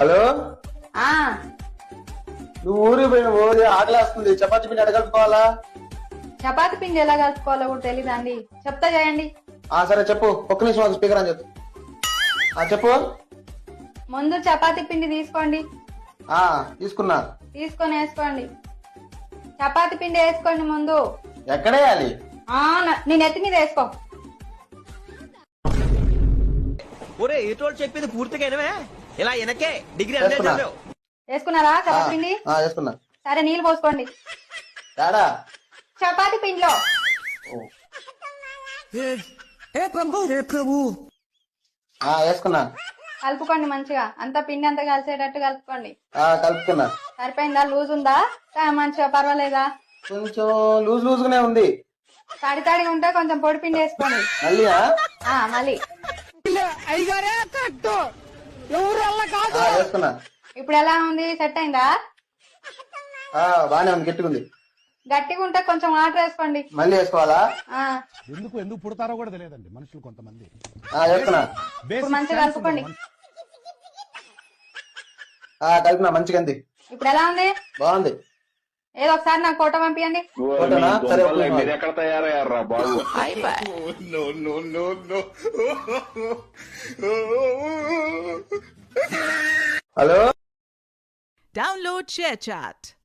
Hello, ఆ నువ్వు ఊరికి పోయిన ఊరి ఆకలేస్తుంది, చపాతీ పిండి అడగలుపుకోవాలా? చపాతి పిండి ఎలా కలుపుకోవాలో కూడా తెలీదా అండి? చెప్తా చేయండి. సరే చెప్పు, ఒక్క నిమిషం ఒక స్పీకర్ అని చెప్పు. చెప్పు. ముందు చపాతి పిండి తీసుకోండి. తీసుకున్నా. తీసుకొని వేసుకోండి. చపాతి పిండి వేసుకోండి ముందు. ఎక్కడేయాలి? నేను ఎత్తి మీద వేసుకో. ఒరే ఏటోళ్ళు చెప్పింది పూర్తిగా వినవే? ఇలా వెనకే డిగ్రీ వేసుకున్నా. వేసుకున్నారా చపాతి పిండి? వేసుకున్నా. సరే నీళ్ళు పోసుకోండి తేడా? చపాతి పిండిలో. వేసుకున్నా. కలుపుకోండి మంచిగా, అంతా పిండి అంతా కలిసేటట్టు కలుపుకోండి. కలుపుకున్నా. సరిపోయిందా? లూజ్ ఉందా? మంచిగా పర్వాలేదా? కొంచెం లూజ్ లూజ్ గానే ఉంది. తడి తడిగా ఉంటే కొంచెం పొడి పిండి వేసుకోండి. మళ్ళీ మళ్ళీ వేసుకున్నా. ఇప్పుడు ఎలా ఉంది? సెట్ అయిందా? బానే ఉంది, గట్టిగా ఉంది. గట్టిగా ఉంటే కొంచెం వాటర్ వేసుకోండి. మళ్ళీ వేసుకోవాలా? ఎందుకు పుడతారో కూడా తెలియదండి మనుషులు కొంతమంది. వేసుకున్నా. ఇప్పుడు మంచిగా కలుపుకోండి. కలిపినా, మంచిగా ఉంది. ఇప్పుడు ఎలా ఉంది? బాగుంది. ఏదో ఒకసారి నాకు ఫోటో పంపియండి. ఫోటోనా? సరే, ఒక్క నిమిషం. మీరు ఎక్కడ తయారయ్యారా బాబు? Hello, Download ShareChat.